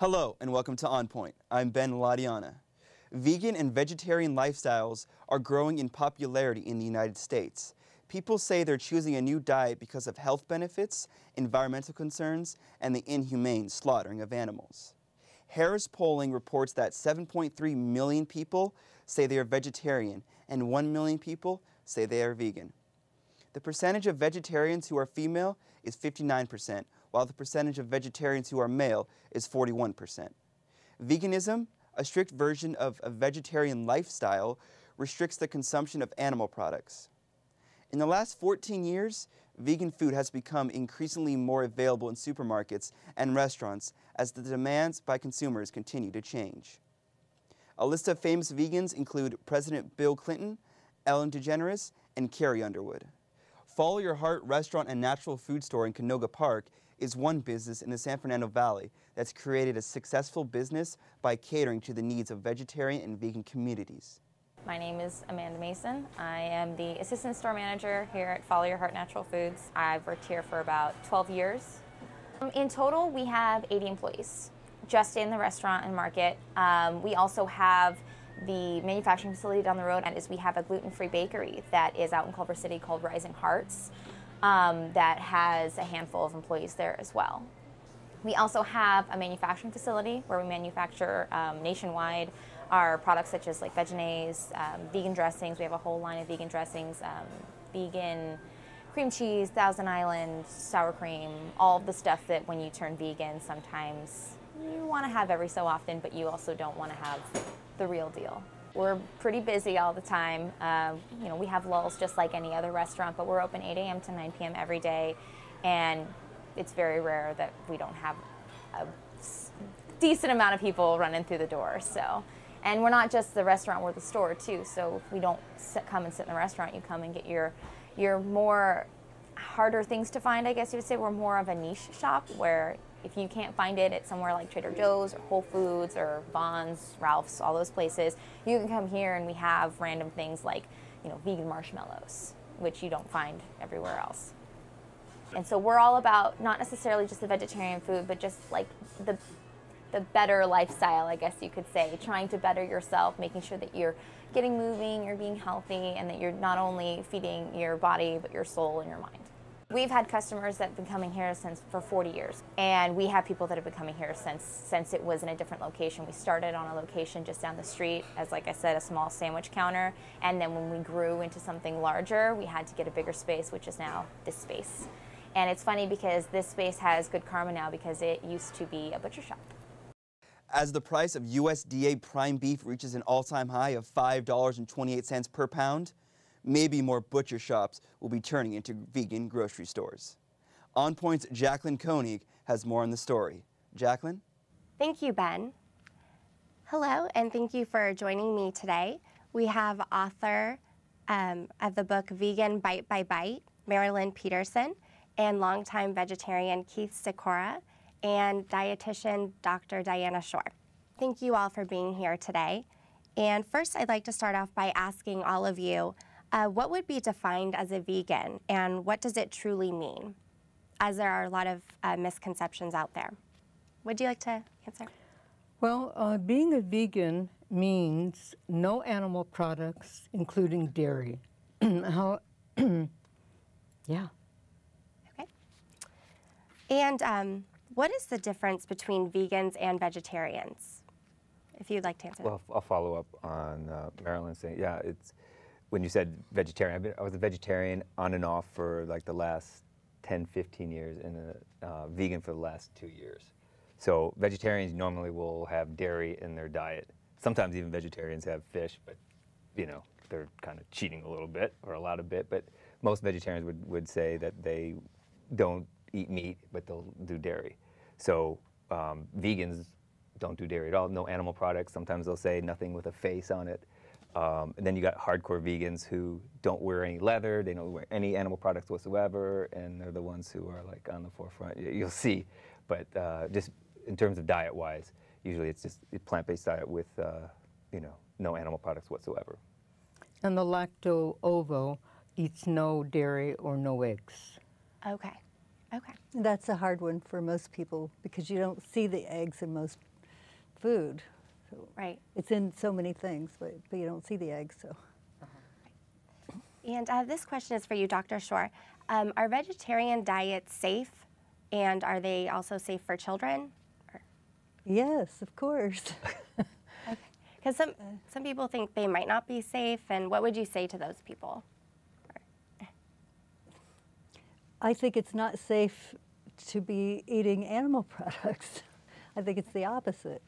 Hello and welcome to On Point. I'm Ben Ladiana. Vegan and vegetarian lifestyles are growing in popularity in the United States. People say they're choosing a new diet because of health benefits, environmental concerns, and the inhumane slaughtering of animals. Harris polling reports that 7.3 million people say they are vegetarian and 1 million people say they are vegan. The percentage of vegetarians who are female is 59%, while the percentage of vegetarians who are male is 41%. Veganism, a strict version of a vegetarian lifestyle, restricts the consumption of animal products. In the last 14 years, vegan food has become increasingly more available in supermarkets and restaurants as the demands by consumers continue to change. A list of famous vegans include President Bill Clinton, Ellen DeGeneres, and Carrie Underwood. Follow Your Heart Restaurant and Natural Food Store in Canoga Park is one business in the San Fernando Valley that's created a successful business by catering to the needs of vegetarian and vegan communities. My name is Amanda Mason. I am the assistant store manager here at Follow Your Heart Natural Foods. I've worked here for about 12 years. In total, we have 80 employees just in the restaurant and market. We also have the manufacturing facility down the road, and we have a gluten-free bakery that is out in Culver City called Rising Hearts that has a handful of employees there as well. We also have a manufacturing facility where we manufacture nationwide our products such as like Vegenaise, vegan dressings. We have a whole line of vegan dressings, vegan cream cheese, Thousand Island, sour cream, all of the stuff that when you turn vegan sometimes you want to have every so often, but you also don't want to have the real deal. We're pretty busy all the time. We have lulls just like any other restaurant, but we're open 8 a.m. to 9 p.m. every day, and it's very rare that we don't have a decent amount of people running through the door. So, and we're not just the restaurant, we're the store too. So if we don't come and sit in the restaurant, you come and get your more harder things to find, I guess you would say. We're more of a niche shop where if you can't find it at somewhere like Trader Joe's or Whole Foods or Vons, Ralph's, all those places, you can come here and we have random things like, vegan marshmallows, which you don't find everywhere else. And so we're all about not necessarily just the vegetarian food, but just like the better lifestyle, I guess you could say, trying to better yourself, making sure that you're getting moving, you're being healthy, and that you're not only feeding your body, but your soul and your mind. We've had customers that have been coming here for 40 years, and we have people that have been coming here since it was in a different location. We started on a location just down the street as, like I said, a small sandwich counter, and then when we grew into something larger, we had to get a bigger space, which is now this space. And it's funny because this space has good karma now because it used to be a butcher shop. As the price of USDA prime beef reaches an all-time high of $5.28 per pound, maybe more butcher shops will be turning into vegan grocery stores. On Point's Jacqueline Koenig has more on the story. Jacqueline? Thank you, Ben. Hello, and thank you for joining me today. We have author of the book Vegan Bite by Bite, Marilyn Peterson, and longtime vegetarian Keith Sikora, and dietitian Dr. Diana Shore. Thank you all for being here today. And first, I'd like to start off by asking all of you, what would be defined as a vegan, and what does it truly mean? As there are a lot of misconceptions out there. Would you like to answer? Well, being a vegan means no animal products, including dairy. Yeah. Okay. And what is the difference between vegans and vegetarians? If you'd like to answer. Well, I'll follow up on Marilyn saying, yeah, it's when you said vegetarian, I was a vegetarian on and off for like the last 10, 15 years, and a vegan for the last 2 years. So vegetarians normally will have dairy in their diet. Sometimes even vegetarians have fish, but they're kind of cheating a little bit or a lot of bit. But most vegetarians would say that they don't eat meat, but they'll do dairy. So vegans don't do dairy at all, no animal products. Sometimes they'll say nothing with a face on it. And then you got hardcore vegans who don't wear any leather, they don't wear any animal products whatsoever, and they're the ones who are like on the forefront. You'll see, but just in terms of diet-wise, usually it's just a plant-based diet with no animal products whatsoever. And the lacto-ovo eats no dairy or no eggs. Okay. Okay. That's a hard one for most people because you don't see the eggs in most food. So Right. it's in so many things, but you don't see the eggs. So. And this question is for you, Dr. Shore. Are vegetarian diets safe, and are they also safe for children? Yes, of course. Because some people think they might not be safe, and what would you say to those people? I think it's not safe to be eating animal products. I think it's the opposite.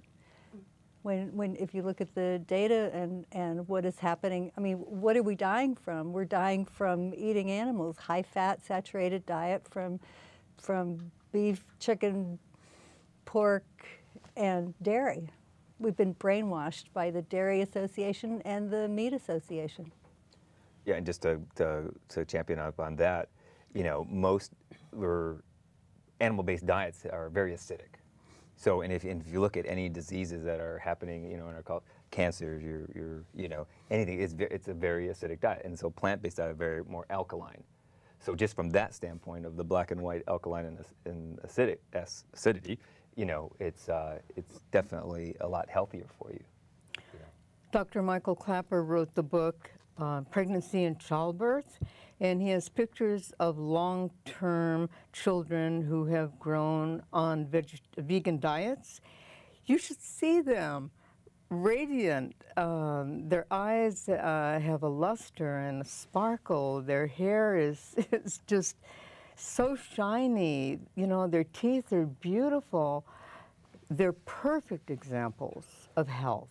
If you look at the data and what is happening, I mean, what are we dying from? We're dying from eating animals, high-fat, saturated diet from beef, chicken, pork, and dairy. We've been brainwashed by the Dairy Association and the Meat Association. Yeah, and just to champion up on that, you know, most animal-based diets are very acidic. So, and if you look at any diseases that are happening, you know, in our called cancers, you know, anything, it's a very acidic diet, and so plant-based diet are very more alkaline. So, just from that standpoint of the black and white alkaline and acidity, you know, it's definitely a lot healthier for you. Dr. Michael Clapper wrote the book Pregnancy and Childbirth, and he has pictures of long-term children who have grown on vegan diets. You should see them, radiant. Their eyes have a luster and a sparkle. Their hair is just so shiny. You know, their teeth are beautiful. They're perfect examples of health.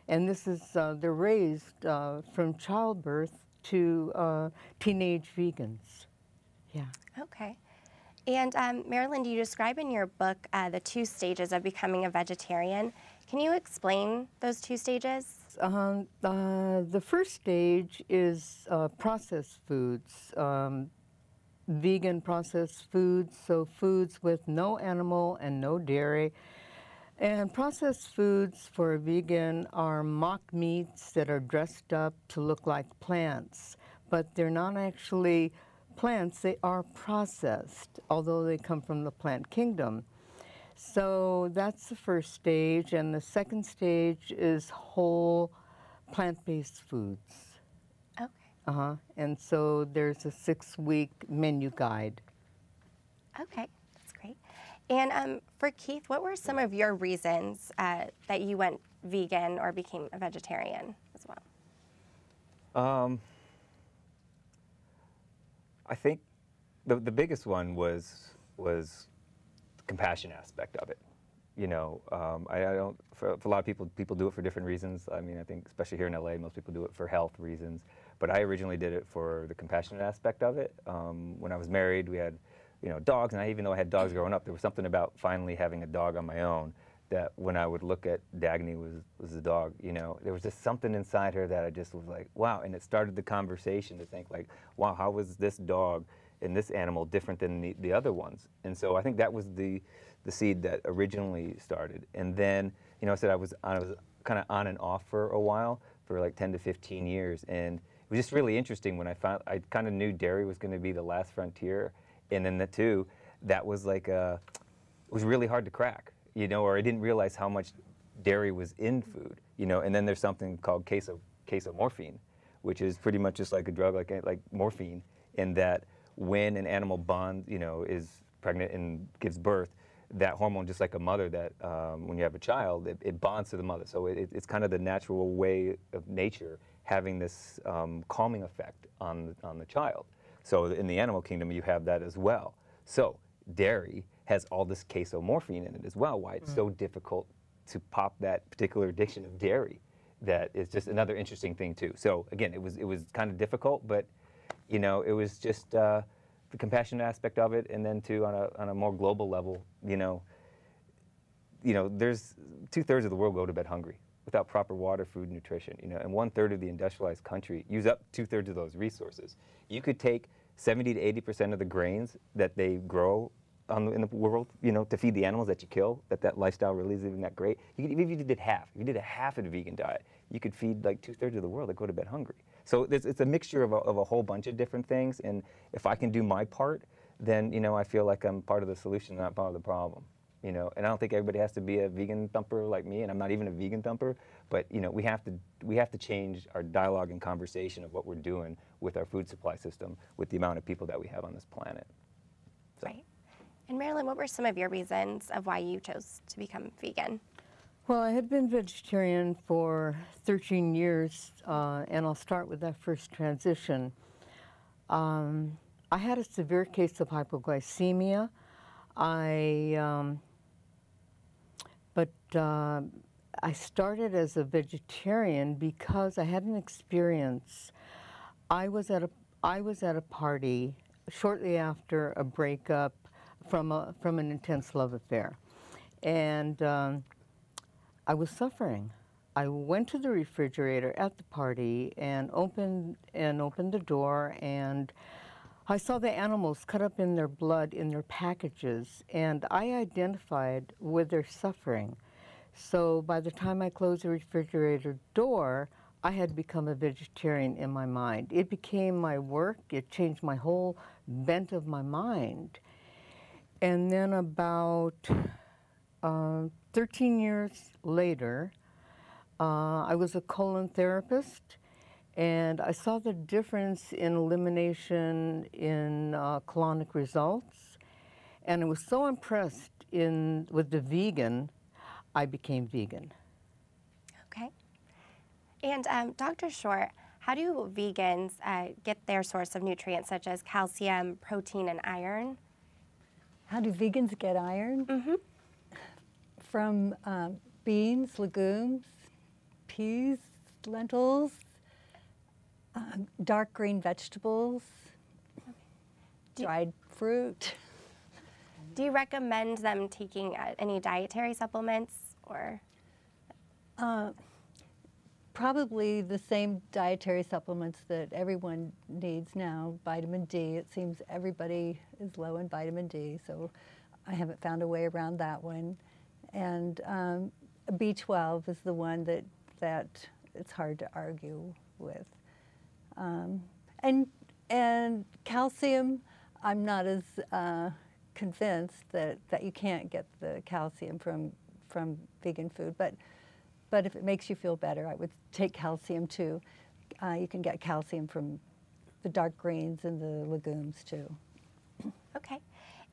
And this is, they're raised from childbirth to teenage vegans. Yeah. Okay. And Marilyn, you describe in your book the 2 stages of becoming a vegetarian. Can you explain those 2 stages? The first stage is processed foods, vegan processed foods, so foods with no animal and no dairy. And processed foods for a vegan are mock meats that are dressed up to look like plants, but they're not actually plants, they are processed, although they come from the plant kingdom. So that's the first stage, and the second stage is whole plant-based foods. Okay. And so there's a 6-week menu guide. Okay, that's great. And for Keith, what were some of your reasons that you went vegan or became a vegetarian as well? I think the biggest one was the compassion aspect of it. You know, I don't, for a lot of people do it for different reasons. I mean, I think especially here in LA, most people do it for health reasons. But I originally did it for the compassionate aspect of it. When I was married, we had, you know, dogs, and even though I had dogs growing up, there was something about finally having a dog on my own that when I would look at Dagny was the dog, you know, there was just something inside her that I just was like, wow, and it started the conversation to think like, wow, how was this dog and this animal different than the other ones? And so I think that was the seed that originally started. And then, you know, I said I was kind of on and off for a while, for like 10 to 15 years, and it was just really interesting when I kind of knew dairy was going to be the last frontier. And then that was like, it was really hard to crack, you know, or I didn't realize how much dairy was in food, you know. And then there's something called casomorphine, which is pretty much just like a drug, like morphine, in that when an animal bonds, you know, is pregnant and gives birth, that hormone, just like a mother, that when you have a child, it bonds to the mother. So it's kind of the natural way of nature having this calming effect on the child. So in the animal kingdom, you have that as well. So dairy has all this casomorphine in it as well, why it's so difficult to pop that particular addiction of dairy. That is just another interesting thing too. So again, it was kind of difficult, but you know, it was just the compassionate aspect of it, and then too on a more global level, you know, there's 2/3 of the world go to bed hungry without proper water, food, and nutrition, you know, and 1/3 of the industrialized country use up 2/3 of those resources. You could take 70 to 80% of the grains that they grow in the world, you know, to feed the animals that you kill, that lifestyle really isn't even that great. Even if you did half, if you did a half of the vegan diet, you could feed like 2/3 of the world that go to bed hungry. So it's a mixture of a whole bunch of different things, and if I can do my part, then, you know, I feel like I'm part of the solution, not part of the problem. you know, and I don't think everybody has to be a vegan thumper like me, and I'm not even a vegan thumper, but, you know, we have to change our dialogue and conversation of what we're doing with our food supply system, with the amount of people that we have on this planet. So. Right. And Marilyn, what were some of your reasons of why you chose to become vegan? Well, I had been vegetarian for 13 years, and I'll start with that first transition. I had a severe case of hypoglycemia. I started as a vegetarian because I had an experience. I was at a party shortly after a breakup from an intense love affair, and I was suffering. I went to the refrigerator at the party and opened the door, and I saw the animals cut up in their blood in their packages, and I identified with their suffering. So by the time I closed the refrigerator door, I had become a vegetarian in my mind. It became my work. It changed my whole bent of my mind. And then about 13 years later, I was a colon therapist, and I saw the difference in elimination in colonic results, and I was so impressed with the vegan, I became vegan. Okay. And Dr. Short, how do vegans get their source of nutrients such as calcium, protein, and iron? How do vegans get iron? Mm-hmm. From beans, legumes, peas, lentils, dark green vegetables, dried fruit. Do you recommend them taking any dietary supplements or? Probably the same dietary supplements that everyone needs now. Vitamin D, it seems everybody is low in vitamin D, so I haven't found a way around that one. And B12 is the one that it's hard to argue with. And calcium, I'm not as convinced that you can't get the calcium from vegan food, but if it makes you feel better, I would take calcium too. You can get calcium from the dark greens and the legumes too. Okay.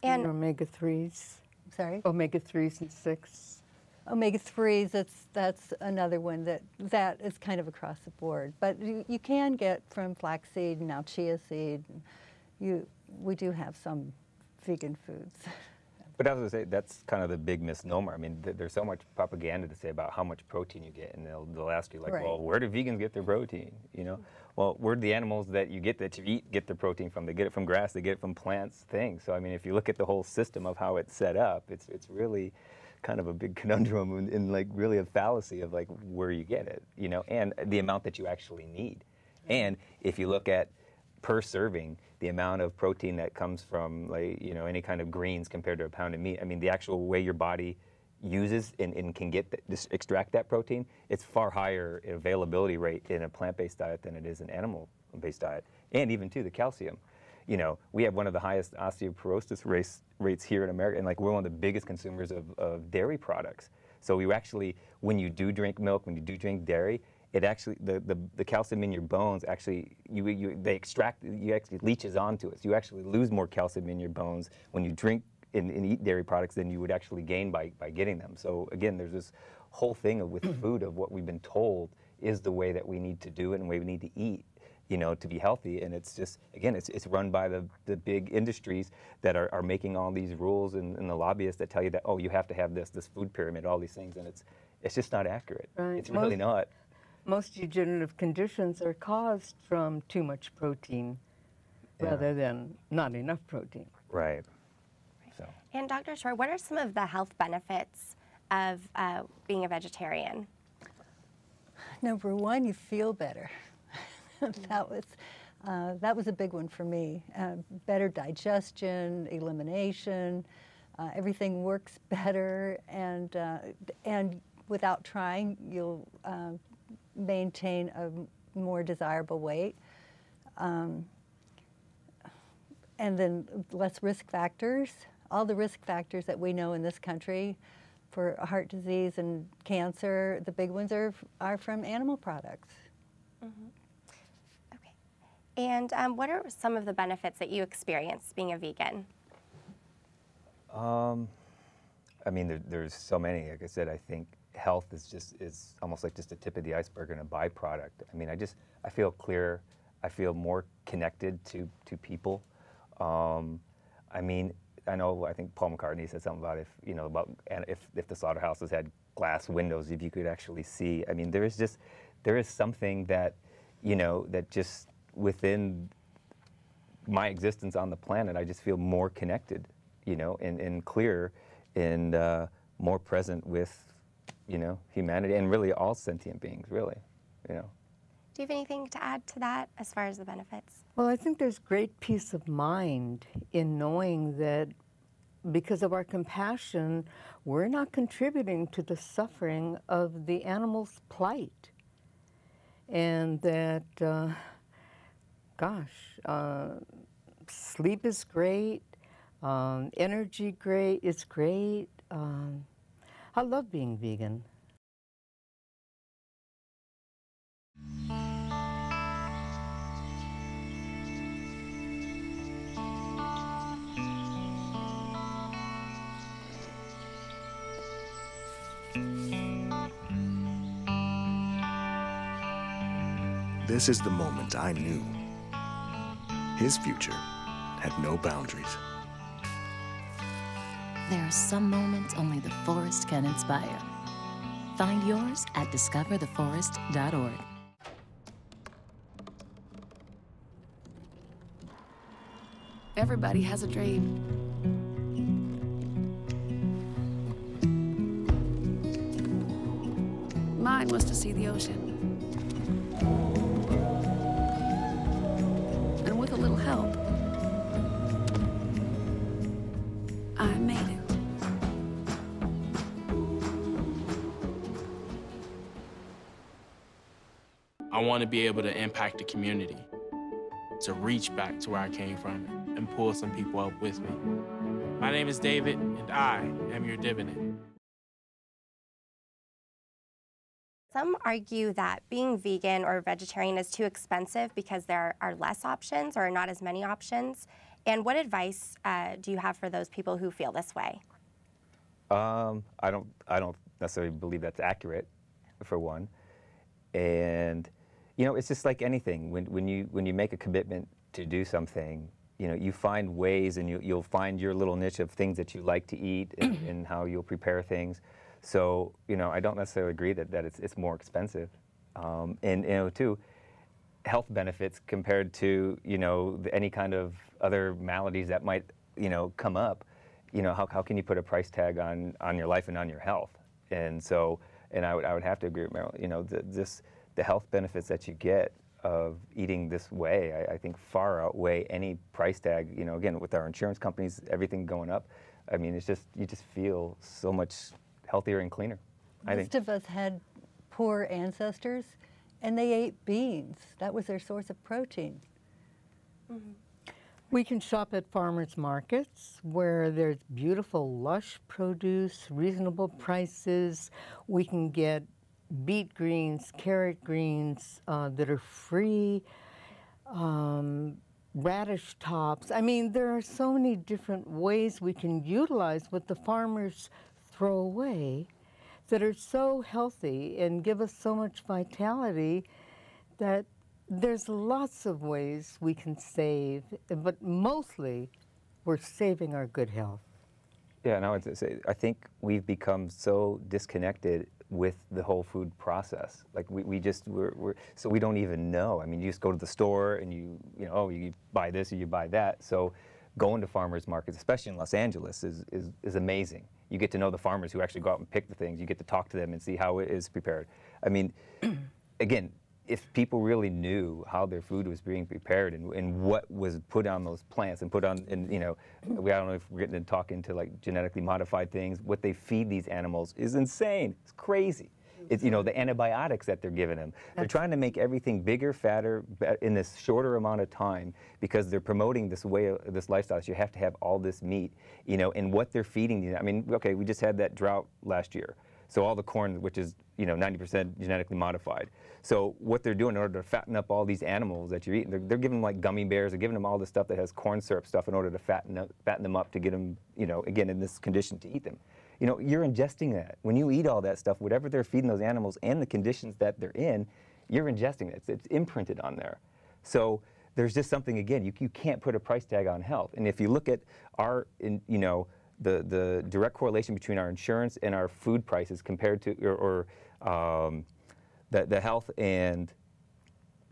And omega-3s. Sorry? Omega-3s and 6. Omega-3s, that's another one that is kind of across the board. But you can get from flaxseed and now chia seed. We do have some vegan foods. But I was going to say, that's kind of the big misnomer. I mean, there's so much propaganda to say about how much protein you get, and they'll ask you, like, right. Well, where do vegans get their protein, you know? Well, where do the animals that you eat get their protein from? They get it from grass, they get it from plants, things. So, I mean, if you look at the whole system of how it's set up, it's really kind of a big conundrum and like, really a fallacy of, like, where you get it, you know, and the amount that you actually need. And if you look at per serving, the amount of protein that comes from, like, you know, any kind of greens compared to a pound of meat, I mean, the actual way your body uses and can extract that protein, it's far higher availability rate in a plant-based diet than it is an animal-based diet. And even too, the calcium. You know, we have one of the highest osteoporosis rates here in America, and like we're one of the biggest consumers of dairy products. So you actually, when you do drink milk, when you do drink dairy, it actually, the calcium in your bones actually, they actually leaches onto it. So you actually lose more calcium in your bones when you drink and eat dairy products than you would actually gain by getting them. So again, there's this whole thing with food of what we've been told is the way that we need to do it and the way we need to eat, you know, to be healthy. And it's just, again, it's run by the big industries that are making all these rules and the lobbyists that tell you that, oh, you have to have this food pyramid, all these things, and it's just not accurate. Right. It's really not. Most degenerative conditions are caused from too much protein rather than not enough protein. Right. So. And Dr. Short, what are some of the health benefits of being a vegetarian? Number one, you feel better. That was a big one for me. Better digestion, elimination, everything works better, and without trying, you'll maintain a more desirable weight. And then less risk factors. all the risk factors that we know in this country for heart disease and cancer, the big ones are from animal products. Okay. And what are some of the benefits that you experience being a vegan? I mean, there's so many. Like I said, I think health is almost like just a tip of the iceberg and a byproduct. I mean, I feel clearer. I feel more connected to people. I mean, I think Paul McCartney said something about if the slaughterhouses had glass windows, if you could actually see. I mean, there is something that, that just within my existence on the planet, I just feel more connected, and clearer and more present with, humanity and really all sentient beings, really, Do you have anything to add to that as far as the benefits? Well, I think there's great peace of mind in knowing that because of our compassion, we're not contributing to the suffering of the animal's plight. And that, sleep is great, energy is great. I love being vegan. This is the moment I knew. His future had no boundaries. There are some moments only the forest can inspire. Find yours at discovertheforest.org. Everybody has a dream. Mine was to see the ocean. And with a little help, I made it. I want to be able to impact the community, to reach back to where I came from and pull some people up with me. My name is David, and I am your dividend. Some argue that being vegan or vegetarian is too expensive because there are less options or not as many options. And what advice do you have for those people who feel this way? I don't necessarily believe that's accurate, for one. And it's just like anything. When you make a commitment to do something, you find ways, and you'll find your little niche of things that you like to eat and how you'll prepare things. So, I don't necessarily agree that it's more expensive. And, too, health benefits compared to, any kind of other maladies that might, come up, how can you put a price tag on your life and on your health? And so, and I would have to agree with Marilyn, the health benefits that you get of eating this way, I think far outweigh any price tag, again, with our insurance companies, everything going up. I mean, you just feel so much healthier and cleaner, I think. Most of us had poor ancestors, and they ate beans. That was their source of protein. Mm-hmm. We can shop at farmers markets where there's beautiful, lush produce, reasonable prices. We can get beet greens, carrot greens that are free, radish tops. I mean, there are so many different ways we can utilize what the farmers throw away that are so healthy and give us so much vitality that there's lots of ways we can save, but mostly we're saving our good health. Yeah, and I would say, I think we've become so disconnected with the whole food process. Like so we don't even know. I mean, you just go to the store and you buy this or you buy that. So going to farmers markets, especially in Los Angeles, is amazing. You get to know the farmers who actually go out and pick the things. You get to talk to them and see how it is prepared. I mean, again, if people really knew how their food was being prepared and what was put on those plants and put on, and I don't know if we're getting to talk into like genetically modified things, what they feed these animals is insane. It's crazy. It's, you know, the antibiotics that they're giving them. They're trying to make everything bigger, fatter, in this shorter amount of time because they're promoting this way, this lifestyle. So you have to have all this meat, you know, and what they're feeding you. I mean, okay, we just had that drought last year. So all the corn, which is, you know, 90% genetically modified. So what they're doing in order to fatten up all these animals that you're eating, they're giving them like gummy bears, they're giving them all this stuff that has corn syrup stuff in order to fatten them up to get them, you know, again, in this condition to eat them. You know, you're ingesting that. When you eat all that stuff, whatever they're feeding those animals and the conditions that they're in, you're ingesting it. It's imprinted on there. So there's just something, again, you can't put a price tag on health. And if you look at our, you know, the direct correlation between our insurance and our food prices compared to, the health and,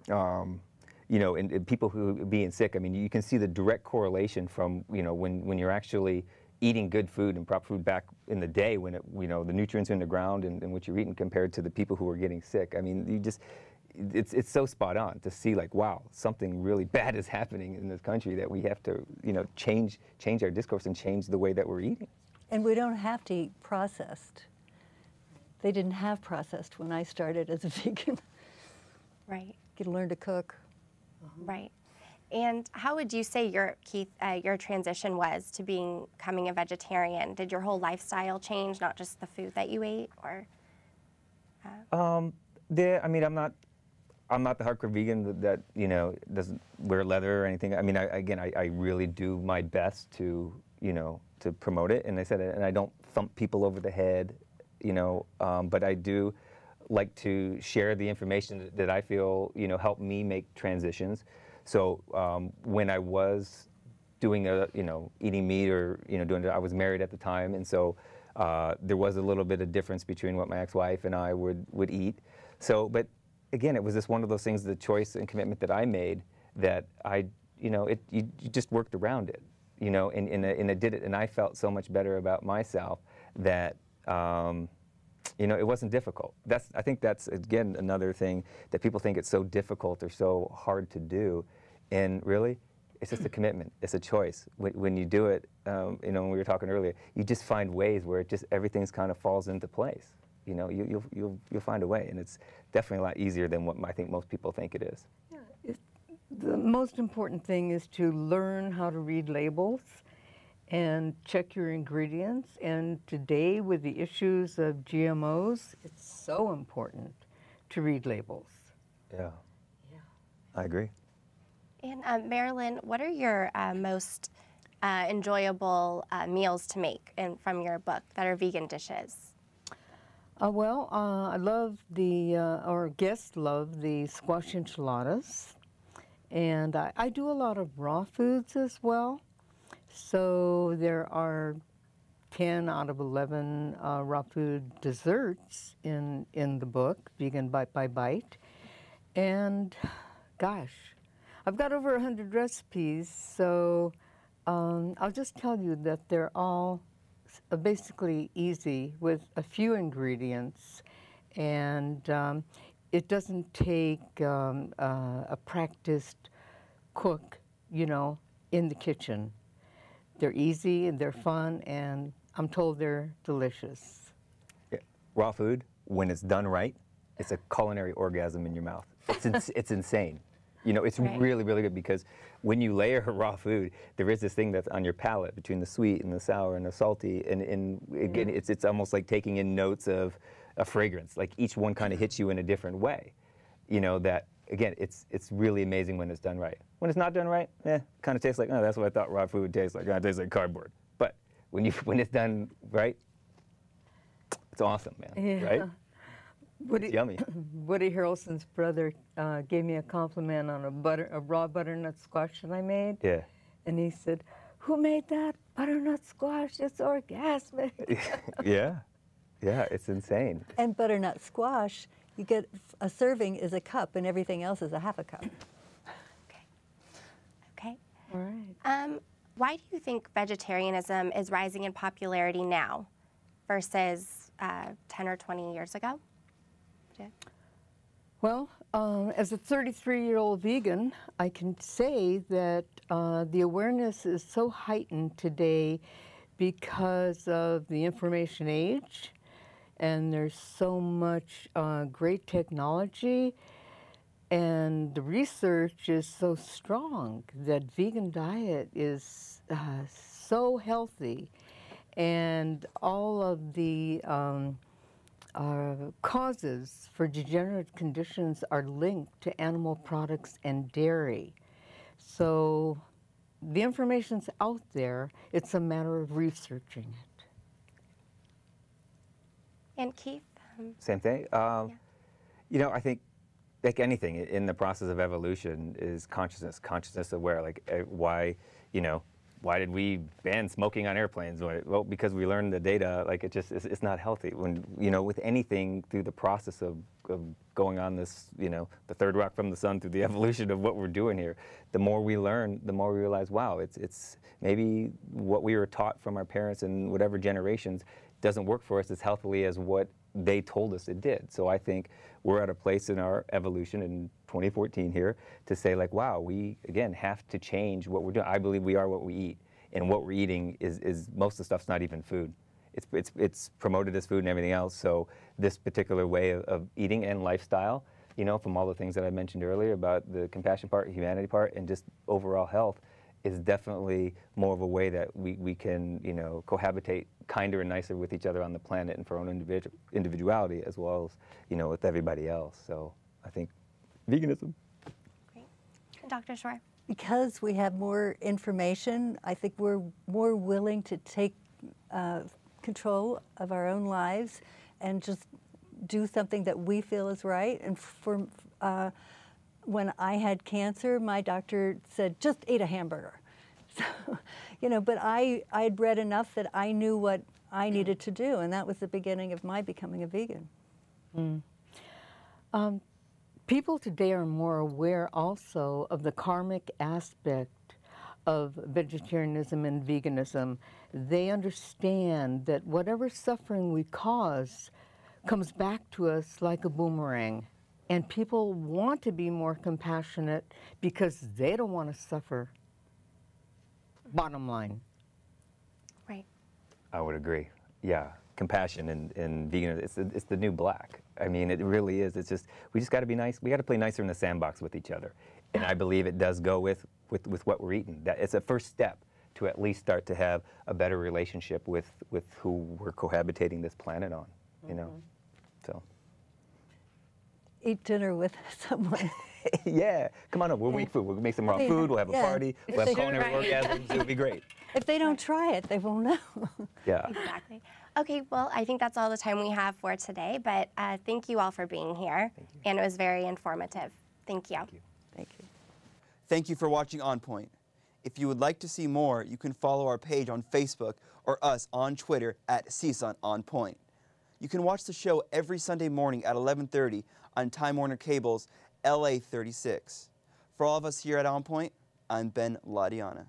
you know, and people who are being sick, I mean, you can see the direct correlation from, you know, when you're actually eating good food and proper food back in the day when it, you know, the nutrients are in the ground and what you're eating compared to the people who are getting sick. I mean, you just, it's so spot on to see like, wow, something really bad is happening in this country that we have to, you know, change our discourse and change the way that we're eating. And we don't have to eat processed. They didn't have processed when I started as a vegan. Right. You could learn to cook. Right. And how would you say your transition was to becoming a vegetarian? Did your whole lifestyle change, not just the food that you ate, or? I mean, I'm not the hardcore vegan that you know doesn't wear leather or anything. I mean, I really do my best to, you know, to promote it, and I said, and I don't thump people over the head, you know, but I do like to share the information that I feel, you know, help me make transitions. So when I was doing you know, eating meat or, you know, doing it, I was married at the time, and so there was a little bit of difference between what my ex-wife and I would eat. So, but again, it was just one of those things, the choice and commitment that I made that you know, you just worked around it, you know, and I did it, and I felt so much better about myself that, you know, it wasn't difficult. I think that's, again, another thing that people think it's so difficult or so hard to do. And really, it's just a commitment. It's a choice. When you do it, you know, when we were talking earlier, you just find ways where it just, everything's kind of falls into place. You know, you'll find a way. And it's definitely a lot easier than what I think most people think it is. Yeah, the most important thing is to learn how to read labels and check your ingredients. And today, with the issues of GMOs, it's so important to read labels. Yeah. Yeah. I agree. And Marilyn, what are your most enjoyable meals to make from your book that are vegan dishes? Well, I love our guests love the squash enchiladas. And I do a lot of raw foods as well. So there are 10 out of 11 raw food desserts in the book, Vegan Bite by Bite. And gosh, I've got over 100 recipes, so I'll just tell you that they're all basically easy with a few ingredients, and it doesn't take a practiced cook, you know, in the kitchen. They're easy and they're fun, and I'm told they're delicious. Yeah. Raw food, when it's done right, it's a culinary orgasm in your mouth. It's insane. You know, it's really, really good because when you layer raw food, there is this thing that's on your palate between the sweet and the sour and the salty, and again, it's almost like taking in notes of a fragrance. Like each one kind of hits you in a different way. You know, that, again, it's really amazing when it's done right. When it's not done right, kind of tastes like, oh, that's what I thought raw food would taste like. It tastes like cardboard. But when it's done right, it's awesome, man, right? It's yummy. Woody Harrelson's brother gave me a compliment on a raw butternut squash that I made. Yeah. And he said, "Who made that butternut squash? It's orgasmic." Yeah. Yeah, it's insane. And butternut squash, you get a serving is a cup and everything else is a half a cup. Okay. All right. Why do you think vegetarianism is rising in popularity now versus 10 or 20 years ago? Well, as a 33-year-old vegan, I can say that the awareness is so heightened today because of the information age and there's so much great technology, and the research is so strong that vegan diet is so healthy, and all of the causes for degenerative conditions are linked to animal products and dairy. So the information's out there, it's a matter of researching it. And Keith? Same thing. You know, I think, like anything, in the process of evolution is consciousness aware. Like, why, you know, why did we ban smoking on airplanes? Well, because we learned the data, like it's not healthy. When, you know, with anything through the process of going on this, you know, the third rock from the sun through the evolution of what we're doing here, the more we learn, the more we realize, wow, it's maybe what we were taught from our parents and whatever generations doesn't work for us as healthily as what they told us it did. So I think we're at a place in our evolution in 2014 here to say, like, wow, we, again, have to change what we're doing. I believe we are what we eat, and what we're eating is most of the stuff's not even food. It's promoted as food and everything else. So this particular way of eating and lifestyle, you know, from all the things that I mentioned earlier about the compassion part, humanity part, and just overall health, is definitely more of a way that we can, you know, cohabitate kinder and nicer with each other on the planet and for our own individuality, as well as, you know, with everybody else. So I think veganism. Great. Dr. Shore? Because we have more information, I think we're more willing to take control of our own lives and just do something that we feel is right. And for when I had cancer, my doctor said, just eat a hamburger. So, you know, but I'd read enough that I knew what I needed to do, and that was the beginning of my becoming a vegan. People today are more aware also of the karmic aspect of vegetarianism and veganism. They understand that whatever suffering we cause comes back to us like a boomerang. And people want to be more compassionate because they don't want to suffer. Bottom line. Right. I would agree. Yeah, compassion and veganism, it's the new black. I mean, it really is. It's just, we just got to be nice. We got to play nicer in the sandbox with each other. And I believe it does go with what we're eating. That it's a first step to at least start to have a better relationship with who we're cohabitating this planet on, you know, so. Eat dinner with someone. Yeah, come on up. We'll make food. We'll make some raw food. We'll have a party. We'll have culinary orgasms. It'll be great. If they don't try it, they won't know. Yeah. Exactly. Okay, well, I think that's all the time we have for today, but thank you all for being here, and it was very informative. Thank you. Thank you. Thank you. Thank you for watching On Point. If you would like to see more, you can follow our page on Facebook or us on Twitter at CSUN On Point. You can watch the show every Sunday morning at 11:30 on Time Warner Cable's LA 36. For all of us here at On Point, I'm Ben Ladiana.